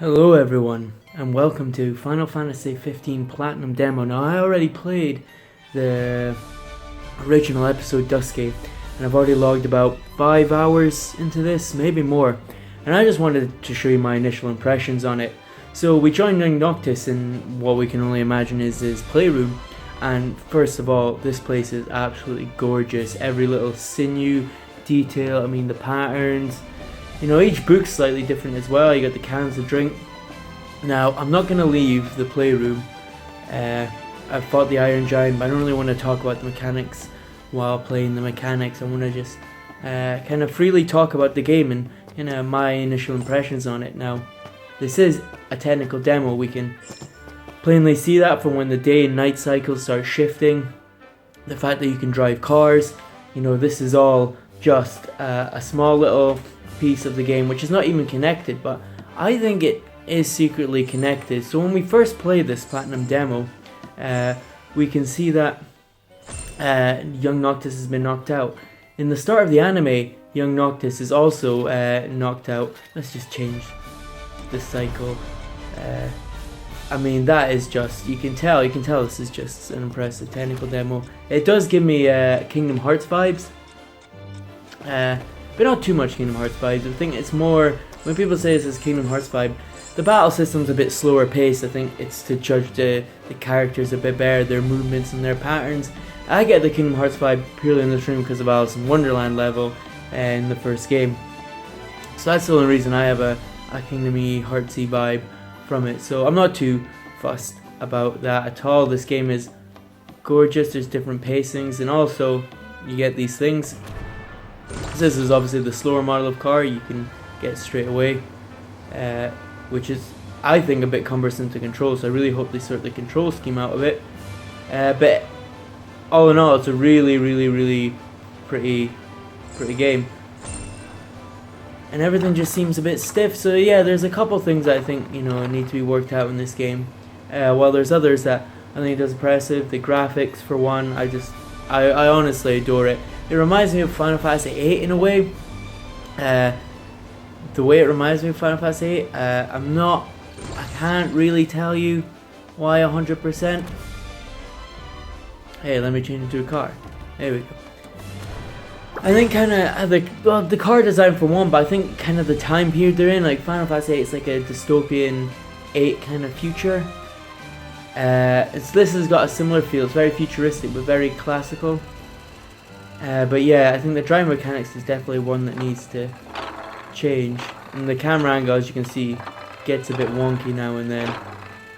Hello everyone, and welcome to Final Fantasy 15 Platinum Demo. Now I already played the original episode Dusky, and I've already logged about 5 hours into this, maybe more. And I just wanted to show you my initial impressions on it. So we joined young Noctis in what we can only imagine is his playroom. And first of all, this place is absolutely gorgeous. Every little sinew detail, the patterns. Each book's slightly different as well. You got the cans of drink. Now, I'm not going to leave the playroom. I've fought the Iron Giant, but I don't really want to talk about the mechanics while playing the mechanics. I want to just kind of freely talk about the game and my initial impressions on it. Now, this is a technical demo. We can plainly see that from when the day and night cycles start shifting. The fact that you can drive cars. This is all just a small little piece of the game which is not even connected, but I think it is secretly connected. So when we first play this platinum demo, we can see that young Noctis has been knocked out. In the start of the anime, young Noctis is also knocked out. Let's just change the cycle. That is just, you can tell this is just an impressive technical demo. It does give me Kingdom Hearts vibes, but not too much Kingdom Hearts vibes. I think it's more, when people say this is Kingdom Hearts vibe, the battle system's a bit slower paced. I think it's to judge the characters a bit better, their movements and their patterns. I get the Kingdom Hearts vibe purely in this room because of Alice in Wonderland level in the first game. So that's the only reason I have a Kingdom-y, Heartsy vibe from it. So I'm not too fussed about that at all. This game is gorgeous. There's different pacings, and also you get these things. This is obviously the slower model of car. You can get straight away, which is, I think, a bit cumbersome to control. So I really hope they sort the control scheme out of it. But all in all, it's a really pretty game. And everything just seems a bit stiff. So yeah, there's a couple things that I think need to be worked out in this game. While there's others that I think it does impressive. The graphics, for one, I honestly adore it. It reminds me of Final Fantasy VIII in a way. The way it reminds me of Final Fantasy VIII, I can't really tell you why 100%. Hey, let me change into a car. There we go. I think kind of the car design for one, but I think kind of the time period they're in, like Final Fantasy VIII, it's like a dystopian 8 kind of future. This has got a similar feel. It's very futuristic but very classical. But yeah, I think the driving mechanics is definitely one that needs to change. And the camera angle, as you can see, gets a bit wonky now and then.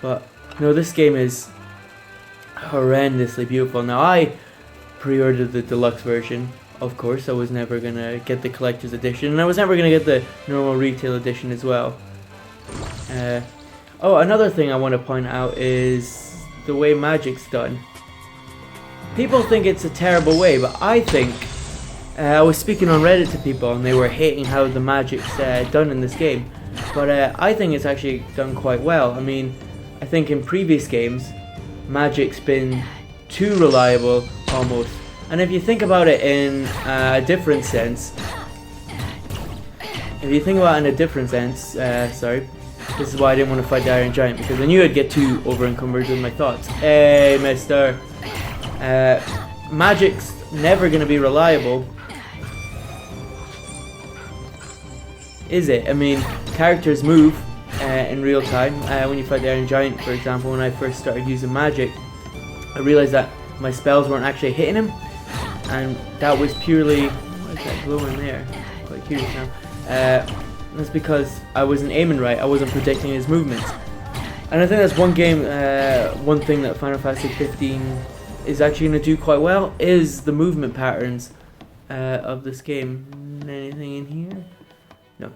But no, this game is horrendously beautiful. Now, I pre-ordered the deluxe version. Of course, I was never going to get the collector's edition. And I was never going to get the normal retail edition as well. Another thing I want to point out is the way magic's done. People think it's a terrible way, but I think, I was speaking on Reddit to people and they were hating how the magic's done in this game. But I think it's actually done quite well. I think in previous games, magic's been too reliable, almost. And if you think about it in a different sense, sorry, this is why I didn't want to fight the Iron Giant, because I knew I'd get too over-encumbered with my thoughts. Hey, mister. Magic's never going to be reliable, is it? Characters move in real time. When you fight the Iron Giant, for example, when I first started using magic, I realized that my spells weren't actually hitting him, and that was purely... What is that glowing there? Quite curious now. That's because I wasn't aiming right. I wasn't predicting his movements. And I think that's one thing that Final Fantasy 15 is actually going to do quite well, is the movement patterns of this game. Anything in here? No.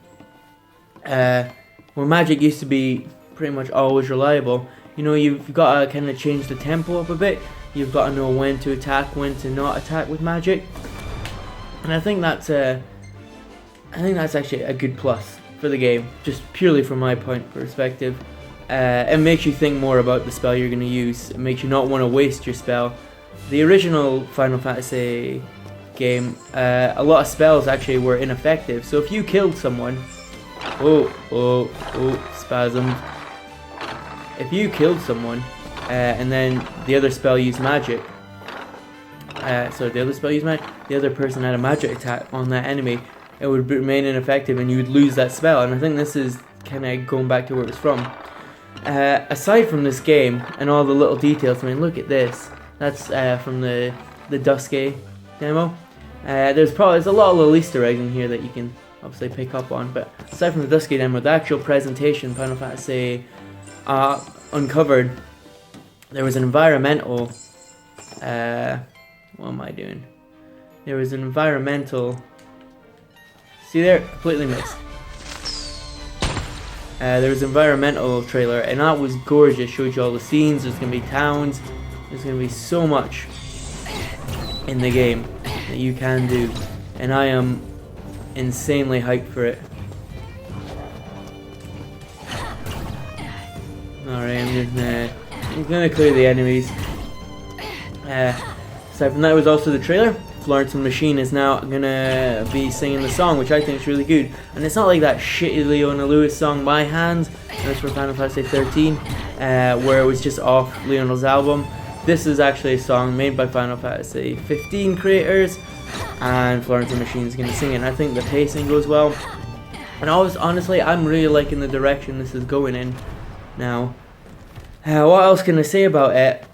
Where magic used to be pretty much always reliable, you've got to kind of change the tempo up a bit. You've got to know when to attack, when to not attack with magic. And I think that's actually a good plus for the game, just purely from my perspective. It makes you think more about the spell you're going to use. It makes you not want to waste your spell. The original Final Fantasy game, a lot of spells actually were ineffective. So if you killed someone Spasm. If you killed someone, and then the other spell used magic, the other person had a magic attack on that enemy, it would remain ineffective and you would lose that spell. And I think this is kind of going back to where it was from. Aside from this game and all the little details, I mean, look at this. That's from the Dusky demo. There's a lot of little Easter eggs in here that you can obviously pick up on. But aside from the Dusky demo, the actual presentation Final Fantasy uncovered, there was an environmental. What am I doing? There was an environmental. See there, completely missed. There was an environmental trailer, and that was gorgeous. Showed you all the scenes. There's gonna be towns. There's gonna be so much in the game that you can do, and I am insanely hyped for it. Alright, I'm gonna clear the enemies. Aside from that, was also the trailer. Florence and the Machine is now gonna be singing the song, which I think is really good. And it's not like that shitty Leona Lewis song, My Hands, that's for Final Fantasy 13, where it was just off Leona's album. This is actually a song made by Final Fantasy 15 creators, and Florence and the Machine is gonna sing it. And I think the pacing goes well. And honestly, I'm really liking the direction this is going in now. What else can I say about it?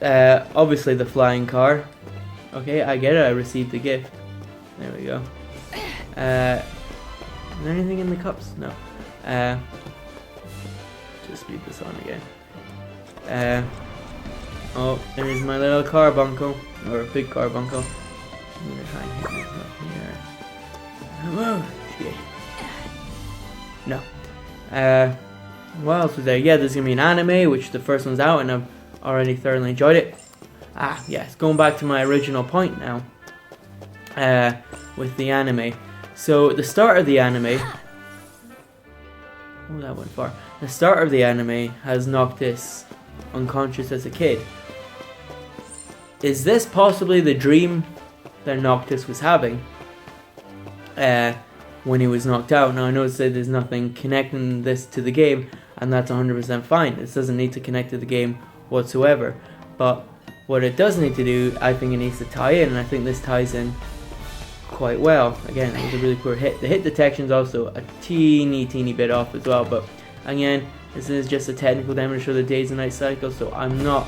Obviously the flying car. Okay, I get it, I received the gift. There we go. Is there anything in the cups? No. Just leave this on again. Oh, there's my little carbuncle. Or big carbuncle. I'm gonna try and hit this up here. Whoa! Shit. No. What else was there? Yeah, there's gonna be an anime, which the first one's out, and I've already thoroughly enjoyed it. Yes, going back to my original point now, with the anime. So, the start of the anime, oh, that went far. The start of the anime has Noctis unconscious as a kid. Is this possibly the dream that Noctis was having when he was knocked out? Now, I know that there's nothing connecting this to the game, and that's 100% fine. This doesn't need to connect to the game whatsoever, but what it does need to do, I think it needs to tie in, and I think this ties in quite well. Again, it was a really poor hit. The hit detection is also a teeny bit off as well, but again, this is just a technical demo to show the days and night cycle, so I'm not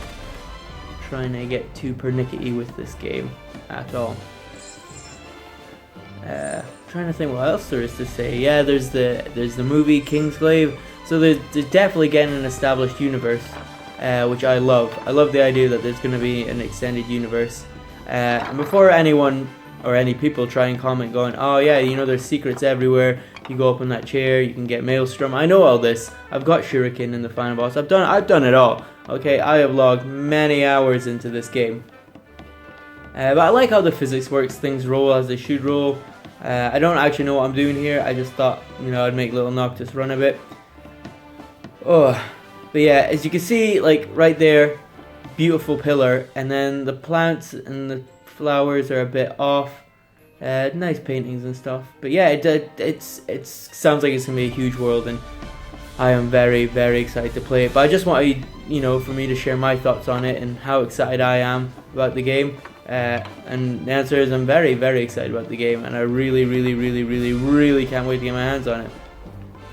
trying to get too pernickety with this game at all. Trying to think what else there is to say. Yeah, there's the movie Kingsglaive, so there's definitely getting an established universe. Which I love. I love the idea that there's going to be an extended universe. And before anyone or any people try and comment going, oh yeah, you know there's secrets everywhere, you go up on that chair, you can get Maelstrom. I know all this. I've got Shuriken in the final boss. I've done it all. Okay, I have logged many hours into this game. But I like how the physics works. Things roll as they should roll. I don't actually know what I'm doing here. I just thought, I'd make little Noctis run a bit. Oh. But yeah, as you can see, like right there, beautiful pillar, and then the plants and the flowers are a bit off. Nice paintings and stuff. But yeah, it sounds like it's gonna be a huge world, and I am very excited to play it. But I just wanted, for me to share my thoughts on it and how excited I am about the game. And the answer is I'm very excited about the game, and I really can't wait to get my hands on it.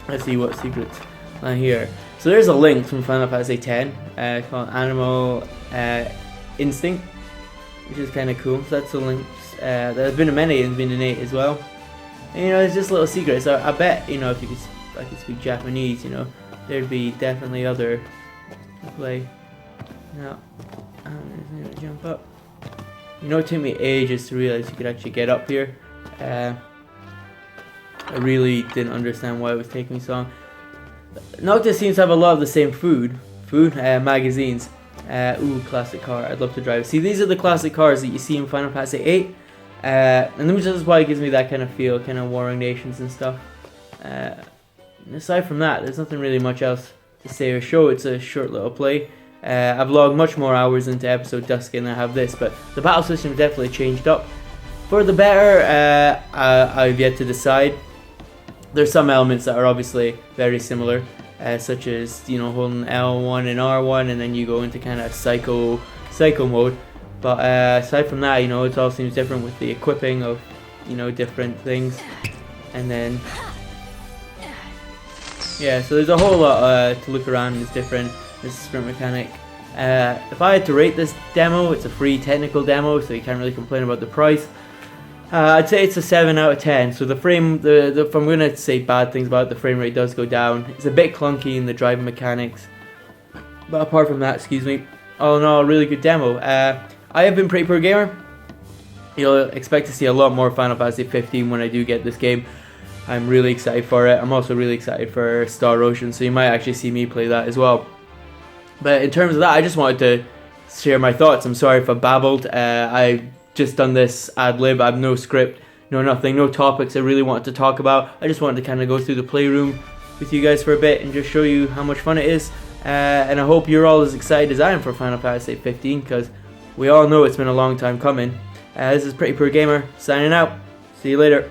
Let's see what secrets are here. So there's a link from Final Fantasy X called Animal Instinct, which is kind of cool. So that's a link. There's been many, and been in 8 as well. And, it's just little secrets. So I bet, if I could speak Japanese, there'd be definitely other to play. Now, I'm gonna jump up. It took me ages to realize you could actually get up here. I really didn't understand why it was taking me so long. Noctis seems to have a lot of the same magazines. Classic car. I'd love to drive. See, these are the classic cars that you see in Final Fantasy 8. And this is why it gives me that kind of feel, kind of Warring Nations and stuff. Aside from that, there's nothing really much else to say or show. It's a short little play. I've logged much more hours into episode Dusky than I have this, but the battle system definitely changed up for the better. I've yet to decide. there's some elements that are obviously very similar, such as, you know, holding L1 and R1, and then you go into kind of psycho mode. But aside from that, you know, it all seems different with the equipping of, you know, different things. And then, yeah, so there's a whole lot to look around. It's different. This is sprint mechanic. If I had to rate this demo, it's a free technical demo, so you can't really complain about the price. I'd say it's a 7 out of 10. So the frame, if I'm going to say bad things about it, the frame rate does go down. It's a bit clunky in the driving mechanics. But apart from that, excuse me, all in all, a really good demo. I have been Pretty Pro Gamer. You'll expect to see a lot more Final Fantasy 15 when I do get this game. I'm really excited for it. I'm also really excited for Star Ocean, so you might actually see me play that as well. But in terms of that, I just wanted to share my thoughts. I'm sorry if I babbled. I just done this ad lib. I have no script, no nothing, no topics I really wanted to talk about. I just wanted to kind of go through the playroom with you guys for a bit and just show you how much fun it is. And I hope you're all as excited as I am for Final Fantasy 15, because we all know it's been a long time coming. This is Pretty Pro Gamer signing out. See you later.